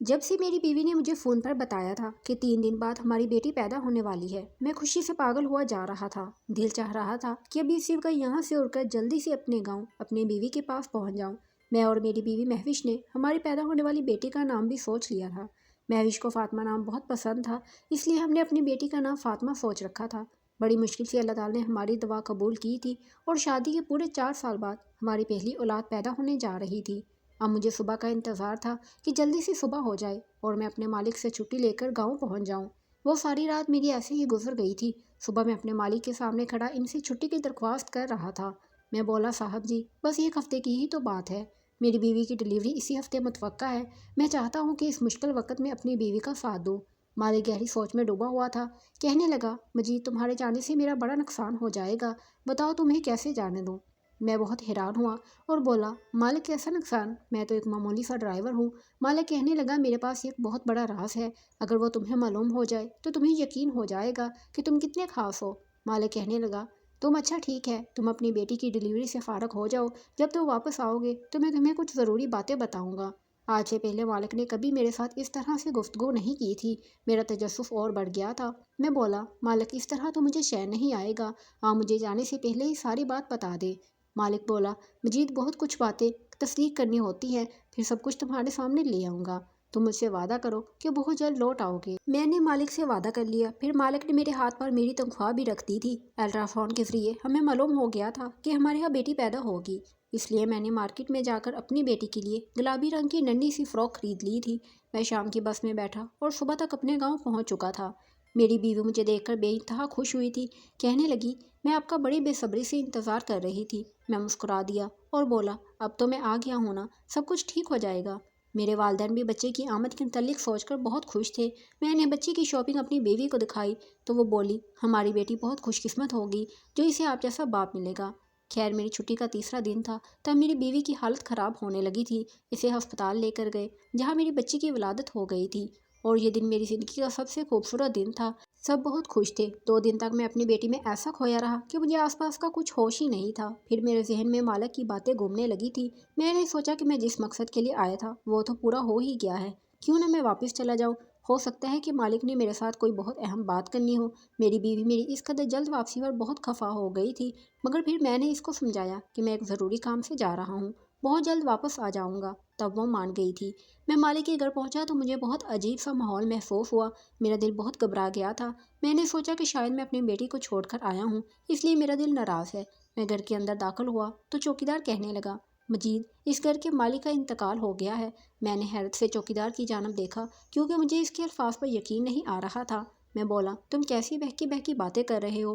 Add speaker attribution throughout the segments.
Speaker 1: جب سے میری بیوی نے مجھے فون پر بتایا تھا کہ 3 دن بعد ہماری بیٹی پیدا ہونے والی ہے، میں خوشی سے پاگل ہوا جا رہا تھا۔ دل چاہ رہا تھا کہ ابھی اسی وقت یہاں سے اڑ کر جلدی سے اپنے گاؤں اپنی بیوی کے پاس پہنچ جاؤں۔ میں اور میری بیوی مہوش نے ہماری پیدا ہونے والی بیٹی کا نام بھی سوچ لیا تھا۔ مہوش کو فاطمہ نام بہت پسند تھا، اس لیے ہم نے اپنی بیٹی کا نام فاطمہ سوچ رکھا تھا۔ بڑی مشکل سے اللہ تعالیٰ نے ہماری دعا قبول کی تھی اور شادی کے پورے 4 سال بعد ہماری پہلی اولاد پیدا ہونے جا رہی تھی۔ اب مجھے صبح کا انتظار تھا کہ جلدی سے صبح ہو جائے اور میں اپنے مالک سے چھٹی لے کر گاؤں پہنچ جاؤں۔ وہ ساری رات میری ایسے ہی گزر گئی تھی۔ صبح میں اپنے مالک کے سامنے کھڑا ان سے چھٹی کی درخواست کر رہا تھا۔ میں بولا، صاحب جی بس 1 ہفتے کی ہی تو بات ہے، میری بیوی کی ڈلیوری اسی ہفتے متوقع ہے۔ میں چاہتا ہوں کہ اس مشکل وقت میں اپنی بیوی کا ساتھ دوں۔ مالک گہری سوچ میں ڈوبا ہوا تھا۔ کہنے لگا، مجید تمہارے جانے سے میرا بڑا نقصان ہو جائے گا، بتاؤ تمہیں کیسے جانے دوں؟ میں بہت حیران ہوا اور بولا، مالک کیسا نقصان؟ میں تو ایک معمولی سا ڈرائیور ہوں۔ مالک کہنے لگا، میرے پاس ایک بہت بڑا راز ہے، اگر وہ تمہیں معلوم ہو جائے تو تمہیں یقین ہو جائے گا کہ تم کتنے خاص ہو۔ مالک کہنے لگا، تم اچھا ٹھیک ہے، تم اپنی بیٹی کی ڈلیوری سے فارغ ہو جاؤ، جب تم واپس آؤ گے تو میں تمہیں کچھ ضروری باتیں بتاؤں گا۔ آج سے پہلے مالک نے کبھی میرے ساتھ اس طرح سے گفتگو نہیں کی تھی۔ میرا تجسس اور بڑھ گیا تھا۔ میں بولا، مالک اس طرح تو مجھے چین نہیں آئے گا، آپ مجھے جانے سے پہلے ہی ساری بات بتا دے۔ مالک بولا، مجید بہت کچھ باتیں تصدیق کرنی ہوتی ہیں، پھر سب کچھ تمہارے سامنے لے آؤں گا، تم مجھ سے وعدہ کرو کہ بہت جلد لوٹ آؤ گے۔ میں نے مالک سے وعدہ کر لیا۔ پھر مالک نے میرے ہاتھ پر میری تنخواہ بھی رکھ دی تھی۔ الٹرا ساؤنڈ کے ذریعے ہمیں معلوم ہو گیا تھا کہ ہمارے یہاں بیٹی پیدا ہوگی، اس لیے میں نے مارکیٹ میں جا کر اپنی بیٹی کے لیے گلابی رنگ کی ننھی سی فراک خرید لی تھی۔ میں شام کی بس میں بیٹھا اور صبح تک اپنے گاؤں پہنچ چکا تھا۔ میری بیوی مجھے دیکھ کر بے انتہا خوش ہوئی تھی، کہنے لگی، میں آپ کا بڑی بے صبری سے انتظار کر رہی تھی۔ میں مسکرا دیا اور بولا، اب تو میں آ گیا ہوں نا، سب کچھ ٹھیک ہو جائے گا۔ میرے والدین بھی بچے کی آمد کے متعلق سوچ کر بہت خوش تھے۔ میں نے بچے کی شاپنگ اپنی بیوی کو دکھائی تو وہ بولی، ہماری بیٹی بہت خوش قسمت ہوگی جو اسے آپ جیسا باپ ملے گا۔ خیر میری چھٹی کا تیسرا دن تھا، تب میری بیوی کی حالت خراب ہونے لگی تھی۔ اسے ہسپتال لے کر گئے جہاں میری بچی کی ولادت ہو گئی تھی، اور یہ دن میری زندگی کا سب سے خوبصورت دن تھا۔ سب بہت خوش تھے۔ 2 دن تک میں اپنی بیٹی میں ایسا کھویا رہا کہ مجھے آس پاس کا کچھ ہوش ہی نہیں تھا۔ پھر میرے ذہن میں مالک کی باتیں گھومنے لگی تھی۔ میں نے سوچا کہ میں جس مقصد کے لیے آیا تھا وہ تو پورا ہو ہی گیا ہے، کیوں نہ میں واپس چلا جاؤں؟ ہو سکتا ہے کہ مالک نے میرے ساتھ کوئی بہت اہم بات کرنی ہو۔ میری بیوی میری اس قدر جلد واپسی پر بہت خفا ہو گئی تھی، مگر پھر میں نے اس کو سمجھایا کہ میں ایک ضروری کام سے جا رہا ہوں، بہت جلد واپس آ جاؤں گا، تب وہ مان گئی تھی۔ میں مالک کے گھر پہنچا تو مجھے بہت عجیب سا ماحول محسوس ہوا۔ میرا دل بہت گھبرا گیا تھا۔ میں نے سوچا کہ شاید میں اپنی بیٹی کو چھوڑ کر آیا ہوں، اس لیے میرا دل ناراض ہے۔ میں گھر کے اندر داخل ہوا تو چوکیدار کہنے لگا، مجید اس گھر کے مالک کا انتقال ہو گیا ہے۔ میں نے حیرت سے چوکیدار کی جانب دیکھا کیونکہ مجھے اس کے الفاظ پر یقین نہیں آ رہا تھا۔ میں بولا، تم کیسی بہکی بہکی باتیں کر رہے ہو؟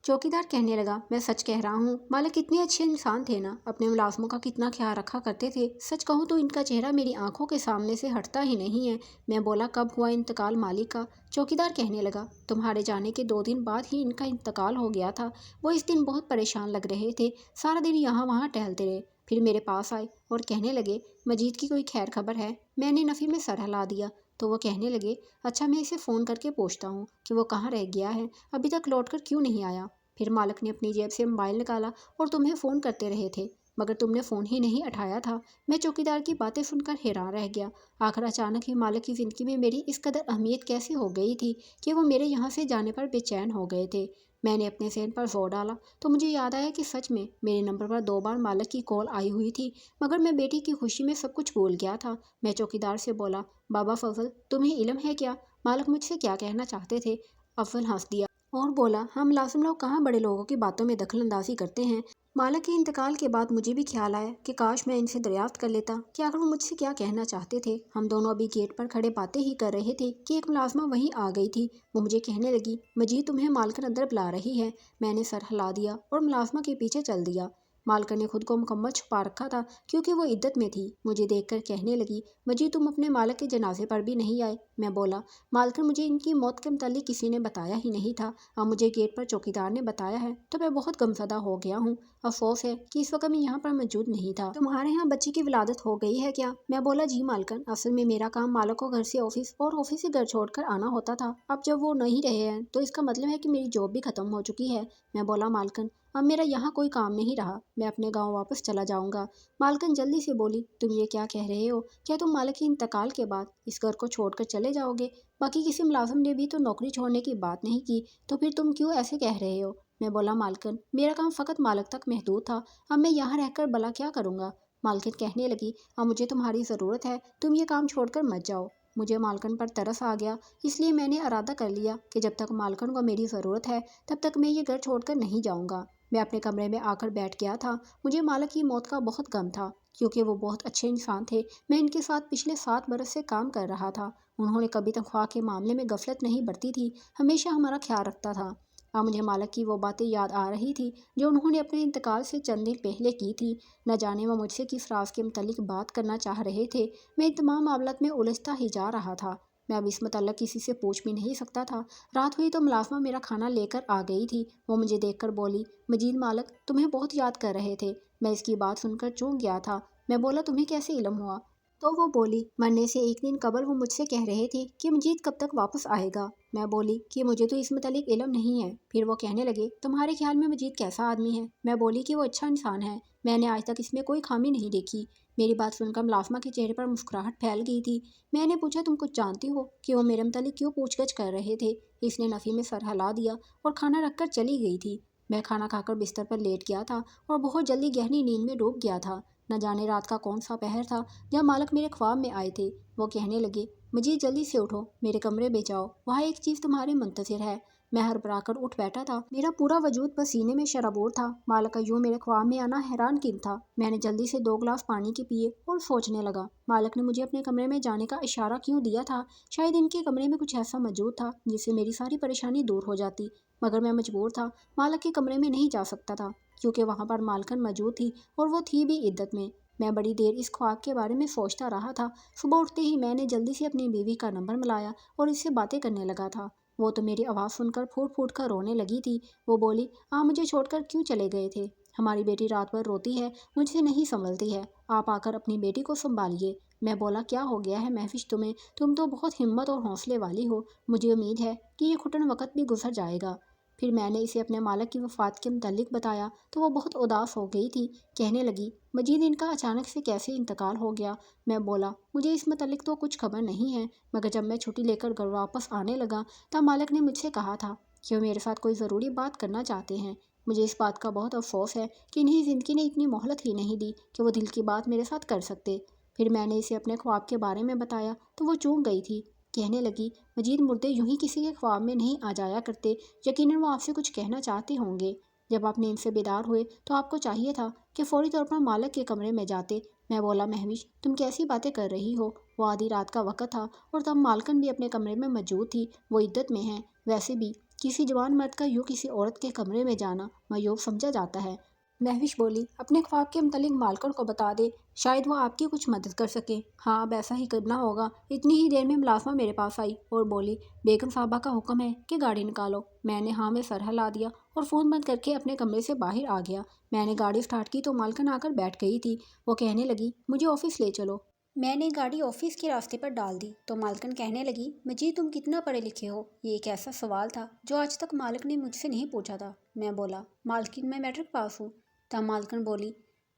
Speaker 1: چوکیدار کہنے لگا، میں سچ کہہ رہا ہوں، مالک کتنے اچھے انسان تھے نا، اپنے ملازموں کا کتنا خیال رکھا کرتے تھے۔ سچ کہوں تو ان کا چہرہ میری آنکھوں کے سامنے سے ہٹتا ہی نہیں ہے۔ میں بولا، کب ہوا انتقال مالک کا؟ چوکیدار کہنے لگا، تمہارے جانے کے 2 دن بعد ہی ان کا انتقال ہو گیا تھا۔ وہ اس دن بہت پریشان لگ رہے تھے، سارا دن یہاں وہاں ٹہلتے رہے، پھر میرے پاس آئے اور کہنے لگے، مجید کی کوئی خیر خبر ہے؟ میں نے نفی میں سر ہلا دیا تو وہ کہنے لگے، اچھا میں اسے فون کر کے پوچھتا ہوں کہ وہ کہاں رہ گیا ہے، ابھی تک لوٹ کر کیوں نہیں آیا؟ پھر مالک نے اپنی جیب سے موبائل نکالا اور تمہیں فون کرتے رہے تھے، مگر تم نے فون ہی نہیں اٹھایا تھا۔ میں چوکیدار کی باتیں سن کر حیران رہ گیا۔ آخر اچانک ہی مالک کی زندگی میں میری اس قدر اہمیت کیسے ہو گئی تھی کہ وہ میرے یہاں سے جانے پر بے چین ہو گئے تھے؟ میں نے اپنے ذہن پر زور ڈالا تو مجھے یاد آیا کہ سچ میں میرے نمبر پر 2 بار مالک کی کال آئی ہوئی تھی، مگر میں بیٹی کی خوشی میں سب کچھ بھول گیا تھا۔ میں چوکیدار سے بولا، بابا فضل تمہیں علم ہے کیا مالک مجھ سے کیا کہنا چاہتے تھے؟ افضل ہنس دیا اور بولا، ہم ملازم لوگ کہاں بڑے لوگوں کی باتوں میں دخل اندازی کرتے ہیں؟ مالک کے انتقال کے بعد مجھے بھی خیال آیا کہ کاش میں ان سے دریافت کر لیتا کہ آخر وہ مجھ سے کیا کہنا چاہتے تھے۔ ہم دونوں ابھی گیٹ پر کھڑے باتیں ہی کر رہے تھے کہ ایک ملازمہ وہیں آ گئی تھی۔ وہ مجھے کہنے لگی، مجید تمہیں مالکن اندر بلا رہی ہے۔ میں نے سر ہلا دیا اور ملازمہ کے پیچھے چل دیا۔ مالکن نے خود کو مکمل چھپا رکھا تھا کیونکہ وہ عدت میں تھی۔ مجھے دیکھ کر کہنے لگی، مجید تم اپنے مالک کے جنازے پر بھی نہیں آئے؟ میں بولا، مالکن مجھے ان کی موت کے متعلق کسی نے بتایا ہی نہیں تھا، اب مجھے گیٹ پر چوکیدار نے بتایا ہے تو میں بہت غمزدہ ہو گیا ہوں۔ افسوس ہے کہ اس وقت میں یہاں پر موجود نہیں تھا۔ تمہارے یہاں بچی کی ولادت ہو گئی ہے کیا؟ میں بولا، جی مالکن، اصل میں میرا کام مالک کو گھر سے آفس اور آفس سے گھر چھوڑ کر آنا ہوتا تھا، اب جب وہ نہیں رہے ہیں تو اس کا مطلب ہے کہ میری جاب بھی ختم ہو چکی ہے۔ میں بولا، مالکن اب میرا یہاں کوئی کام نہیں رہا، میں اپنے گاؤں واپس چلا جاؤں گا۔ مالکن جلدی سے بولی، تم یہ کیا کہہ رہے ہو؟ کیا تم مالک کے انتقال کے بعد اس گھر کو چھوڑ کر چلے جاؤ گے؟ باقی کسی ملازم نے بھی تو نوکری چھوڑنے کی بات نہیں کی، تو پھر تم کیوں ایسے کہہ رہے ہو؟ میں بولا، مالکن میرا کام فقط مالک تک محدود تھا، اب میں یہاں رہ کر بھلا کیا کروں گا؟ مالکن کہنے لگی، اب مجھے تمہاری ضرورت ہے، تم یہ کام چھوڑ کر مت جاؤ۔ مجھے مالکن پر ترس آ گیا، اس لیے میں نے ارادہ کر لیا کہ جب تک مالکن کو میری ضرورت ہے تب تک میں یہ گھر چھوڑ کر نہیں جاؤں گا۔ میں اپنے کمرے میں آ کر بیٹھ گیا تھا۔ مجھے مالک کی موت کا بہت غم تھا، کیونکہ وہ بہت اچھے انسان تھے۔ میں ان کے ساتھ پچھلے 7 برس سے کام کر رہا تھا۔ انہوں نے کبھی تنخواہ کے معاملے میں غفلت نہیں برتی تھی، ہمیشہ ہمارا خیال رکھتا تھا۔ اب مجھے مالک کی وہ باتیں یاد آ رہی تھی جو انہوں نے اپنے انتقال سے چند دن پہلے کی تھی۔ نہ جانے وہ مجھ سے کس راز کے متعلق بات کرنا چاہ رہے تھے۔ میں ان تمام معاملات میں الجھتا ہی جا رہا تھا۔ میں اب اس متعلق کسی سے پوچھ بھی نہیں سکتا تھا۔ رات ہوئی تو ملازمہ میرا کھانا لے کر آ گئی تھی۔ وہ مجھے دیکھ کر بولی، مجید، مالک تمہیں بہت یاد کر رہے تھے۔ میں اس کی بات سن کر چونک گیا تھا۔ میں بولا، تمہیں کیسے علم ہوا؟ تو وہ بولی، مرنے سے ایک دن قبل وہ مجھ سے کہہ رہے تھے کہ مجید کب تک واپس آئے گا۔ میں بولی کہ مجھے تو اس متعلق علم نہیں ہے۔ پھر وہ کہنے لگے، تمہارے خیال میں مجید کیسا آدمی ہے؟ میں بولی کہ وہ اچھا انسان ہے، میں نے آج تک اس میں کوئی خامی نہیں دیکھی۔ میری بات سن کر ملازمہ کے چہرے پر مسکراہٹ پھیل گئی تھی۔ میں نے پوچھا، تم کچھ جانتی ہو کہ وہ میرے متعلق کیوں پوچھ گچھ کر رہے تھے؟ اس نے نفی میں سر ہلا دیا اور کھانا رکھ کر چلی گئی تھی۔ میں کھانا کھا کر بستر پر لیٹ گیا تھا اور بہت جلدی گہری نیند میں ڈوب گیا تھا۔ نہ جانے رات کا کون سا پہر تھا جب مالک میرے خواب میں آئے تھے۔ وہ کہنے لگے، مجید جلدی سے اٹھو، میرے کمرے میں جاؤ، وہاں ایک چیز تمہارے منتظر ہے۔ میں ہڑبڑا کر اٹھ بیٹھا تھا، میرا پورا وجود پسینے میں شرابور تھا۔ مالک کا یوں میرے خواب میں آنا حیران کن تھا۔ میں نے جلدی سے 2 گلاس پانی کے پیے اور سوچنے لگا، مالک نے مجھے اپنے کمرے میں جانے کا اشارہ کیوں دیا تھا؟ شاید ان کے کمرے میں کچھ ایسا موجود تھا جس سے میری ساری پریشانی دور ہو جاتی، مگر میں مجبور تھا، مالک کے کمرے میں نہیں جا سکتا تھا، کیونکہ وہاں پر مالکن موجود تھی اور وہ تھی بھی عدت میں۔ میں بڑی دیر اس خواب کے بارے میں سوچتا رہا تھا۔ صبح اٹھتے ہی میں نے جلدی سے اپنی بیوی کا نمبر ملایا اور اس سے باتیں کرنے لگا تھا۔ وہ تو میری آواز سن کر پھوٹ پھوٹ کر رونے لگی تھی۔ وہ بولی، آپ مجھے چھوڑ کر کیوں چلے گئے تھے؟ ہماری بیٹی رات بھر روتی ہے، مجھ سے نہیں سنبھلتی ہے، آپ آ کر اپنی بیٹی کو سنبھالیے۔ میں بولا، کیا ہو گیا ہے مہوش تمہیں؟ تم تو بہت ہمت اور حوصلے والی ہو، مجھے امید ہے کہ یہ گھٹن وقت بھی گزر جائے گا۔ پھر میں نے اسے اپنے مالک کی وفات کے متعلق بتایا تو وہ بہت اداس ہو گئی تھی۔ کہنے لگی، مجید ان کا اچانک سے کیسے انتقال ہو گیا؟ میں بولا، مجھے اس متعلق تو کچھ خبر نہیں ہے، مگر جب میں چھٹی لے کر گھر واپس آنے لگا تب مالک نے مجھ سے کہا تھا کہ وہ میرے ساتھ کوئی ضروری بات کرنا چاہتے ہیں۔ مجھے اس بات کا بہت افسوس ہے کہ انہیں زندگی نے اتنی مہلت ہی نہیں دی کہ وہ دل کی بات میرے ساتھ کر سکتے۔ پھر میں نے اسے اپنے خواب کے بارے میں بتایا تو وہ چونک گئی تھی۔ کہنے لگی، مجید مردے یوں ہی کسی کے خواب میں نہیں آ جایا کرتے، یقیناً وہ آپ سے کچھ کہنا چاہتے ہوں گے۔ جب آپ نیند سے بیدار ہوئے تو آپ کو چاہیے تھا کہ فوری طور پر مالک کے کمرے میں جاتے۔ میں بولا، مہوش تم کیسی باتیں کر رہی ہو؟ وہ آدھی رات کا وقت تھا اور تب مالکن بھی اپنے کمرے میں موجود تھی، وہ عدت میں ہیں۔ ویسے بھی کسی جوان مرد کا یوں کسی عورت کے کمرے میں جانا معیوب سمجھا جاتا ہے۔ مہوش بولی، اپنے خواب کے متعلق مالکن کو بتا دے، شاید وہ آپ کی کچھ مدد کر سکے۔ ہاں، اب ایسا ہی کرنا ہوگا۔ اتنی ہی دیر میں ملازمہ میرے پاس آئی اور بولی، بیگم صاحبہ کا حکم ہے کہ گاڑی نکالو۔ میں نے ہاں میں سر ہلا دیا اور فون بند کر کے اپنے کمرے سے باہر آ گیا۔ میں نے گاڑی اسٹارٹ کی تو مالکن آ کر بیٹھ گئی تھی۔ وہ کہنے لگی، مجھے آفس لے چلو۔ میں نے گاڑی آفس کے راستے پر ڈال دی تو مالکن کہنے لگی، مجید تم کتنا پڑھے لکھے ہو؟ یہ ایک ایسا سوال تھا جو آج تک مالک نے مجھ سے نہیں پوچھا تھا۔ میں بولا، مالکن میں میٹرک پاس ہوں۔ تب مالکن بولی،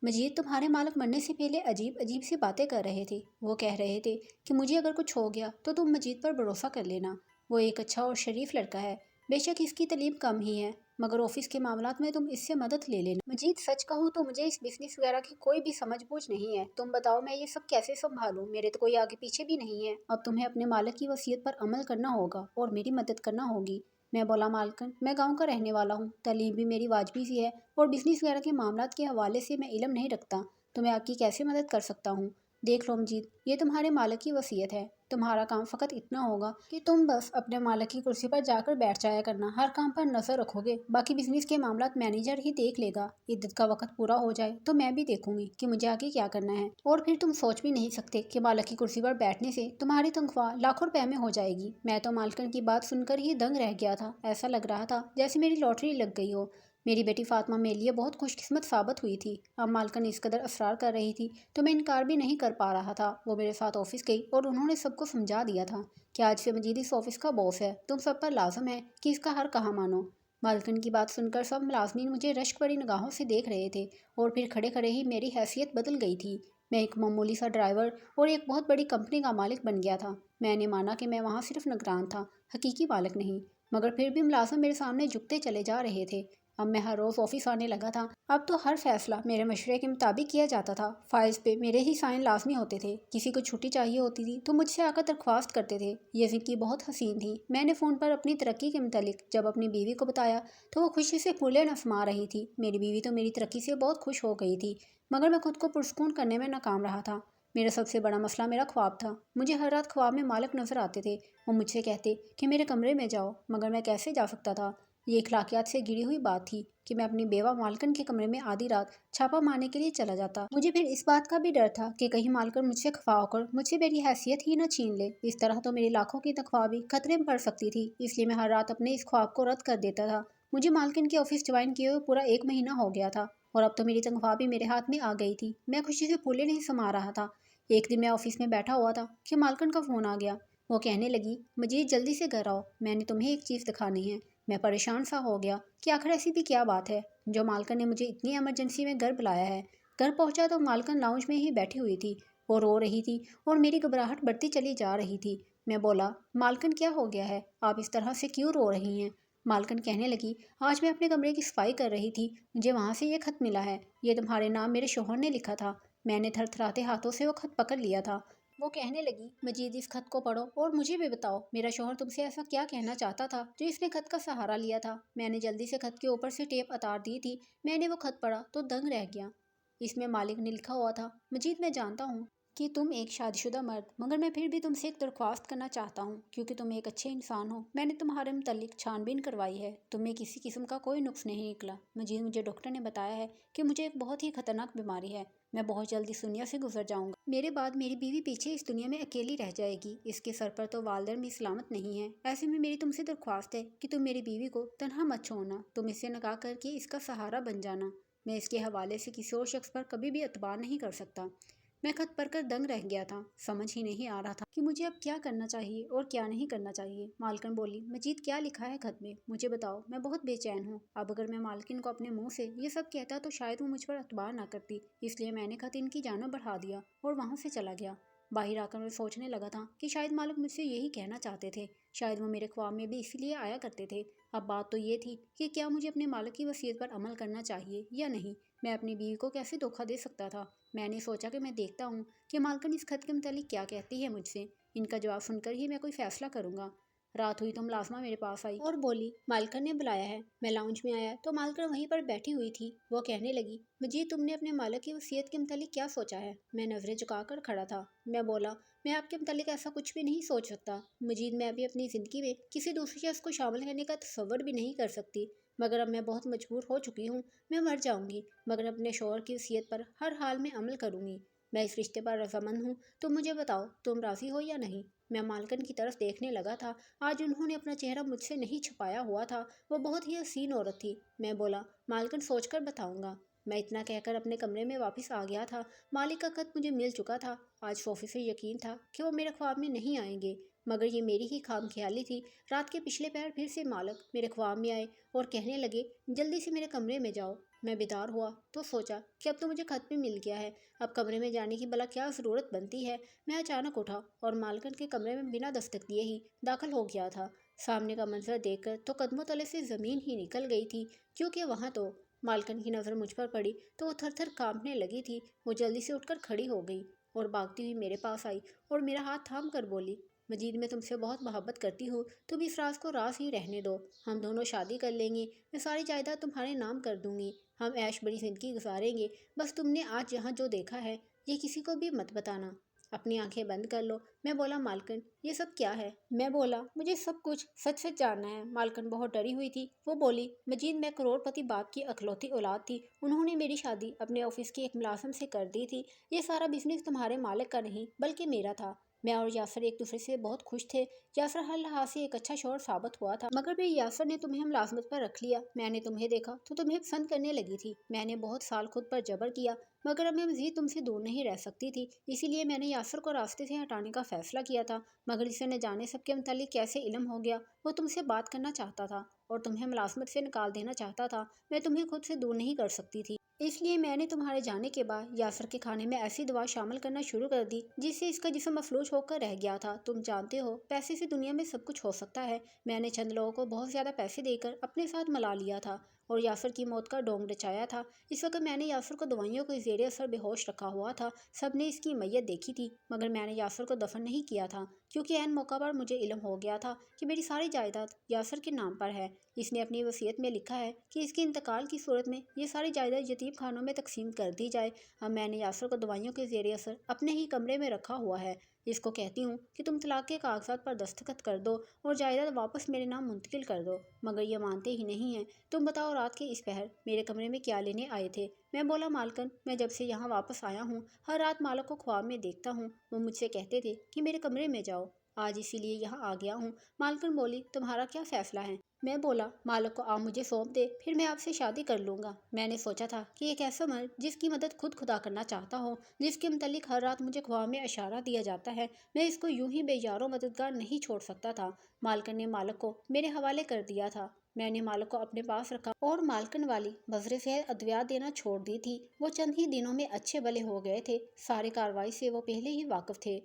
Speaker 1: مجید تمہارے مالک مرنے سے پہلے عجیب عجیب سی باتیں کر رہے تھے۔ وہ کہہ رہے تھے کہ مجھے اگر کچھ ہو گیا تو تم مجید پر بھروسہ کر لینا، وہ ایک اچھا اور شریف لڑکا ہے، بے شک اس کی تعلیم کم ہی ہے، مگر آفس کے معاملات میں تم اس سے مدد لے لینا۔ مجید سچ کہوں تو مجھے اس بزنس وغیرہ کی کوئی بھی سمجھ بوجھ نہیں ہے، تم بتاؤ میں یہ سب کیسے سنبھالوں؟ میرے تو کوئی آگے پیچھے بھی نہیں ہے۔ اب تمہیں اپنے مالک کی وصیت پر عمل کرنا ہوگا اور میری مدد کرنا ہوگی۔ میں بولا، مالکن میں گاؤں کا رہنے والا ہوں، تعلیم بھی میری واجبی سی ہے اور بزنس وغیرہ کے معاملات کے حوالے سے میں علم نہیں رکھتا، تو میں آپ کی کیسے مدد کر سکتا ہوں؟ دیکھ لو مجید، یہ تمہارے مالک کی وصیت ہے، تمہارا کام فقط اتنا ہوگا کہ تم بس اپنے مالک کی کرسی پر جا کر بیٹھ جایا کرنا، ہر کام پر نظر رکھو گے، باقی بزنس کے معاملات مینیجر ہی دیکھ لے گا۔ عدت کا وقت پورا ہو جائے تو میں بھی دیکھوں گی کہ مجھے آگے کیا کرنا ہے، اور پھر تم سوچ بھی نہیں سکتے کہ مالک کی کرسی پر بیٹھنے سے تمہاری تنخواہ لاکھوں روپے میں ہو جائے گی۔ میں تو مالکن کی بات سن کر ہی دنگ رہ گیا تھا، ایسا لگ رہا تھا جیسے میری لاٹری لگ گئی ہو۔ میری بیٹی فاطمہ میرے لیے بہت خوش قسمت ثابت ہوئی تھی۔ اب مالکن اس قدر اصرار کر رہی تھی تو میں انکار بھی نہیں کر پا رہا تھا۔ وہ میرے ساتھ آفس گئی اور انہوں نے سب کو سمجھا دیا تھا کہ آج سے مجید اس آفس کا باس ہے، تم سب پر لازم ہے کہ اس کا ہر کہا مانو۔ مالکن کی بات سن کر سب ملازمین مجھے رشک بھری نگاہوں سے دیکھ رہے تھے اور پھر کھڑے کھڑے ہی میری حیثیت بدل گئی تھی۔ میں ایک معمولی سا ڈرائیور اور ایک بہت بڑی کمپنی کا مالک بن گیا تھا۔ میں نے مانا کہ میں وہاں صرف نگران تھا، حقیقی مالک نہیں، مگر پھر بھی ملازم میرے سامنے جھکتے چلے جا رہے تھے۔ اب میں ہر روز آفس آنے لگا تھا۔ اب تو ہر فیصلہ میرے مشورے کے مطابق کیا جاتا تھا۔ فائلز پہ میرے ہی سائن لازمی ہوتے تھے۔ کسی کو چھٹی چاہیے ہوتی تھی تو مجھ سے آ کر درخواست کرتے تھے۔ یہ زندگی بہت حسین تھی۔ میں نے فون پر اپنی ترقی کے متعلق جب اپنی بیوی کو بتایا تو وہ خوشی سے پھولے نہ سما رہی تھی۔ میری بیوی تو میری ترقی سے بہت خوش ہو گئی تھی، مگر میں خود کو پرسکون کرنے میں ناکام رہا تھا۔ میرا سب سے بڑا مسئلہ میرا خواب تھا۔ مجھے ہر رات خواب میں مالک نظر آتے تھے۔ وہ مجھ سے کہتے کہ میرے کمرے میں جاؤ، مگر میں کیسے جا سکتا تھا؟ یہ اخلاقیات سے گری ہوئی بات تھی کہ میں اپنی بیوہ مالکن کے کمرے میں آدھی رات چھاپا مارنے کے لیے چلا جاتا۔ مجھے پھر اس بات کا بھی ڈر تھا کہ کہیں مالکن مجھ سے خفا ہو کر مجھ سے میری حیثیت ہی نہ چھین لے۔ اس طرح تو میری لاکھوں کی تنخواہ بھی خطرے میں پڑ سکتی تھی، اس لیے میں ہر رات اپنے اس خواب کو رد کر دیتا تھا۔ مجھے مالکن کے آفس جوائن کیے ہوئے پورا 1 مہینہ ہو گیا تھا اور اب تو میری تنخواہ بھی میرے ہاتھ میں آ گئی تھی۔ میں خوشی سے پھولے نہیں سما رہا تھا۔ ایک دن میں آفس میں بیٹھا ہوا تھا کہ مالکن کا فون آ گیا۔ وہ کہنے لگی، مجید جلدی سے گھر آؤ، میں نے تمہیں ایک چیز دکھانی ہے۔ میں پریشان سا ہو گیا کہ آخر ایسی بھی کیا بات ہے جو مالکن نے مجھے اتنی ایمرجنسی میں گھر بلایا ہے۔ گھر پہنچا تو مالکن لاؤنج میں ہی بیٹھی ہوئی تھی۔ وہ رو رہی تھی اور میری گھبراہٹ بڑھتی چلی جا رہی تھی۔ میں بولا، مالکن کیا ہو گیا ہے؟ آپ اس طرح سے کیوں رو رہی ہیں؟ مالکن کہنے لگی، آج میں اپنے کمرے کی صفائی کر رہی تھی، مجھے وہاں سے یہ خط ملا ہے۔ یہ تمہارے نام میرے شوہر نے لکھا تھا۔ میں نے تھر تھراتے ہاتھوں سے وہ خط پکڑ لیا تھا۔ وہ کہنے لگی، مجید اس خط کو پڑھو اور مجھے بھی بتاؤ میرا شوہر تم سے ایسا کیا کہنا چاہتا تھا جو اس نے خط کا سہارا لیا تھا۔ میں نے جلدی سے خط کے اوپر سے ٹیپ اتار دی تھی۔ میں نے وہ خط پڑھا تو دنگ رہ گیا۔ اس میں مالک نے لکھا ہوا تھا، مجید میں جانتا ہوں کہ تم ایک شادی شدہ مرد، مگر میں پھر بھی تم سے ایک درخواست کرنا چاہتا ہوں کیونکہ تم ایک اچھے انسان ہو۔ میں نے تمہارے متعلق چھان بین کروائی ہے، تم میں کسی قسم کا کوئی نقص نہیں نکلا۔ مجید، مجھے ڈاکٹر نے بتایا ہے کہ مجھے ایک بہت ہی خطرناک بیماری ہے، میں بہت جلد اس دنیا سے گزر جاؤں گا۔ میرے بعد میری بیوی پیچھے اس دنیا میں اکیلی رہ جائے گی۔ اس کے سر پر تو والدین بھی سلامت نہیں ہیں۔ ایسے میں میری تم سے درخواست ہے کہ تم میری بیوی کو تنہا مت چھوڑنا، تم اس سے نکاح کر کے اس کا سہارا بن جانا۔ میں اس کے حوالے سے کسی اور شخص پر کبھی بھی اعتبار نہیں کر سکتا۔ میں خط پڑھ کر دنگ رہ گیا تھا۔ سمجھ ہی نہیں آ رہا تھا کہ مجھے اب کیا کرنا چاہیے اور کیا نہیں کرنا چاہیے۔ مالکن بولی، مجید کیا لکھا ہے خط میں؟ مجھے بتاؤ، میں بہت بے چین ہوں۔ اب اگر میں مالکن کو اپنے منہ سے یہ سب کہتا تو شاید وہ مجھ پر اعتبار نہ کرتی، اس لیے میں نے خط ان کی جانب بڑھا دیا اور وہاں سے چلا گیا۔ باہر آ کر میں سوچنے لگا تھا کہ شاید مالک مجھ سے یہی کہنا چاہتے تھے، شاید وہ میرے خواب میں بھی اسی لیے آیا کرتے تھے۔ اب بات تو یہ تھی کہ کیا مجھے اپنے مالک کی وصیت پر عمل کرنا چاہیے یا نہیں۔ میں اپنی بیوی کو کیسے دھوکہ دے سکتا تھا؟ میں نے سوچا کہ میں دیکھتا ہوں کہ مالکن اس خط کے متعلق کیا کہتی ہے مجھ سے۔ ان کا جواب سن کر ہی میں کوئی فیصلہ کروں گا۔ رات ہوئی تو ملازمہ میرے پاس آئی اور بولی، مالکن نے بلایا ہے۔ میں لاؤنج میں آیا تو مالکن وہیں پر بیٹھی ہوئی تھی۔ وہ کہنے لگی، مجید تم نے اپنے مالک کی وصیت کے متعلق کیا سوچا ہے؟ میں نظریں جھکا کر کھڑا تھا۔ میں بولا، میں آپ کے متعلق ایسا کچھ بھی نہیں سوچ سکتا مجید، میں ابھی اپنی زندگی میں کسی دوسرے شخص کو شامل کرنے کا تصور بھی نہیں کر سکتی، مگر اب میں بہت مجبور ہو چکی ہوں۔ میں مر جاؤں گی مگر اپنے شوہر کی وصیت پر ہر حال میں عمل کروں گی۔ میں اس رشتے پر رضامند ہوں، تم مجھے بتاؤ تم راضی ہو یا نہیں؟ میں مالکن کی طرف دیکھنے لگا تھا۔ آج انہوں نے اپنا چہرہ مجھ سے نہیں چھپایا ہوا تھا۔ وہ بہت ہی حسین عورت تھی۔ میں بولا، مالکن سوچ کر بتاؤں گا۔ میں اتنا کہہ کر اپنے کمرے میں واپس آ گیا تھا۔ مالک کا خط مجھے مل چکا تھا۔ آج صوفی سے یقین تھا کہ وہ میرے خواب میں نہیں آئیں گے، مگر یہ میری ہی خام خیالی تھی۔ رات کے پچھلے پہر پھر سے مالک میرے خواب میں آئے اور کہنے لگے، جلدی سے میرے کمرے میں جاؤ۔ میں بیدار ہوا تو سوچا کہ اب تو مجھے خط بھی مل گیا ہے، اب کمرے میں جانے کی بھلا کیا ضرورت بنتی ہے۔ میں اچانک اٹھا اور مالکن کے کمرے میں بنا دستک دیے ہی داخل ہو گیا تھا۔ سامنے کا منظر دیکھ کر تو قدموں تلے سے زمین ہی نکل گئی تھی، کیونکہ وہاں تو مالکن کی نظر مجھ پر پڑی تو وہ تھر تھر کانپنے لگی تھی۔ وہ جلدی سے اٹھ کر کھڑی ہو گئی اور بھاگتی ہوئی میرے پاس آئی اور میرا ہاتھ تھام کر بولی، مجید میں تم سے بہت محبت کرتی ہوں، تم اس راز کو راز ہی رہنے دو۔ ہم دونوں شادی کر لیں گے، میں ساری جائیداد تمہارے نام کر دوں گی، ہم عیش بڑی زندگی گزاریں گے۔ بس تم نے آج یہاں جو دیکھا ہے یہ کسی کو بھی مت بتانا، اپنی آنکھیں بند کر لو۔ میں بولا، مالکن یہ سب کیا ہے؟ میں بولا، مجھے سب کچھ سچ سچ جاننا ہے۔ مالکن بہت ڈری ہوئی تھی۔ وہ بولی، مجید میں کروڑ پتی باپ کی اکلوتی اولاد تھی، انہوں نے میری شادی اپنے آفس کے ایک ملازم سے کر دی تھی۔ یہ سارا بزنس تمہارے مالک کا نہیں بلکہ میرا تھا۔ میں اور یاسر ایک دوسرے سے بہت خوش تھے۔ یاسر ہر لحاظ سے ایک اچھا شوہر ثابت ہوا تھا، مگر پھر یاسر نے تمہیں ملازمت پر رکھ لیا۔ میں نے تمہیں دیکھا تو تمہیں پسند کرنے لگی تھی۔ میں نے بہت سال خود پر جبر کیا، مگر اب میں مزید تم سے دور نہیں رہ سکتی تھی، اسی لیے میں نے یاسر کو راستے سے ہٹانے کا فیصلہ کیا تھا، مگر اسے نہ جانے سب کے متعلق کیسے علم ہو گیا، وہ تم سے بات کرنا چاہتا تھا اور تمہیں ملازمت سے نکال دینا چاہتا تھا، میں تمہیں خود سے دور نہیں کر سکتی تھی۔ اس لیے میں نے تمہارے جانے کے بعد یاسر کے کھانے میں ایسی دوا شامل کرنا شروع کر دی جس سے اس کا جسم مفلوج ہو کر رہ گیا تھا۔ تم جانتے ہو پیسے سے دنیا میں سب کچھ ہو سکتا ہے۔ میں نے چند لوگوں کو بہت زیادہ پیسے دے کر اپنے ساتھ ملا لیا تھا اور یاسر کی موت کا ڈھونگ رچایا تھا۔ اس وقت میں نے یاسر کو دوائیوں کے زیر اثر بے ہوش رکھا ہوا تھا۔ سب نے اس کی میت دیکھی تھی، مگر میں نے یاسر کو دفن نہیں کیا تھا کیونکہ عین موقع پر مجھے علم ہو گیا تھا کہ میری ساری جائیداد یاسر کے نام پر ہے۔ اس نے اپنی وصیت میں لکھا ہے کہ اس کے انتقال کی صورت میں یہ ساری جائیداد یتیم خانوں میں تقسیم کر دی جائے۔ اب میں نے یاسر کو دوائیوں کے زیر اثر اپنے ہی کمرے میں رکھا ہوا ہے۔ اس کو کہتی ہوں کہ تم طلاق کے کاغذات پر دستخط کر دو اور جائیداد واپس میرے نام منتقل کر دو، مگر یہ مانتے ہی نہیں ہیں۔ تم بتاؤ رات کے اس پہر میرے کمرے میں کیا لینے آئے تھے؟ میں بولا مالکن، میں جب سے یہاں واپس آیا ہوں ہر رات مالک کو خواب میں دیکھتا ہوں۔ وہ مجھ سے کہتے تھے کہ میرے کمرے میں جاؤ، آج اسی لیے یہاں آ گیا ہوں۔ مالکن بولی، تمہارا کیا فیصلہ ہے؟ میں بولا، مالک کو آپ مجھے سونپ دے، پھر میں آپ سے شادی کر لوں گا۔ میں نے سوچا تھا کہ ایک ایسا مرد جس کی مدد خود خدا کرنا چاہتا ہو، جس کے متعلق ہر رات مجھے خواب میں اشارہ دیا جاتا ہے، میں اس کو یوں ہی بے یار و مددگار نہیں چھوڑ سکتا تھا۔ مالکن نے مالک کو میرے حوالے کر دیا تھا۔ میں نے مالک کو اپنے پاس رکھا اور مالکن والی بذر صحت ادویات دینا چھوڑ دی تھی۔ وہ چند ہی دنوں میں اچھے بھلے ہو گئے تھے۔ سارے کارروائی سے وہ پہلے ہی واقف تھے۔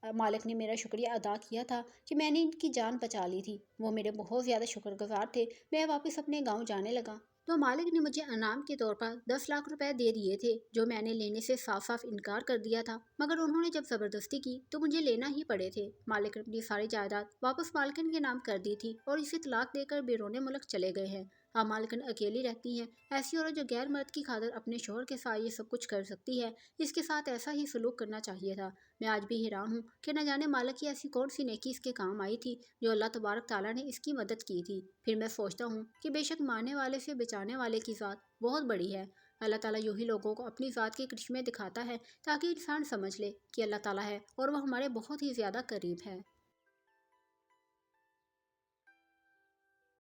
Speaker 1: مالک نے میرا شکریہ ادا کیا تھا کہ میں نے ان کی جان بچا لی تھی۔ وہ میرے بہت زیادہ شکر گزار تھے۔ میں واپس اپنے گاؤں جانے لگا تو مالک نے مجھے انعام کے طور پر 10 لاکھ روپے دے دیے تھے، جو میں نے لینے سے صاف صاف انکار کر دیا تھا، مگر انہوں نے جب زبردستی کی تو مجھے لینا ہی پڑے تھے۔ مالک نے اپنی ساری جائیداد واپس مالکن کے نام کر دی تھی اور اسے طلاق دے کر بیرون ملک چلے گئے ہیں۔ اب مالکن اکیلی رہتی ہیں۔ ایسی عورت جو غیر مرد کی خاطر اپنے شوہر کے ساتھ یہ سب کچھ کر سکتی ہے، اس کے ساتھ ایسا ہی سلوک کرنا چاہیے تھا۔ میں آج بھی حیران ہوں کہ نہ جانے مالک کی ایسی کون سی نیکی اس کے کام آئی تھی جو اللہ تبارک تعالیٰ نے اس کی مدد کی تھی۔ پھر میں سوچتا ہوں کہ بے شک مارنے والے سے بچانے والے کی ذات بہت بڑی ہے۔ اللہ تعالیٰ یوں ہی لوگوں کو اپنی ذات کے کرشمے دکھاتا ہے تاکہ انسان سمجھ لے کہ اللہ تعالیٰ ہے اور وہ ہمارے بہت ہی زیادہ قریب ہے۔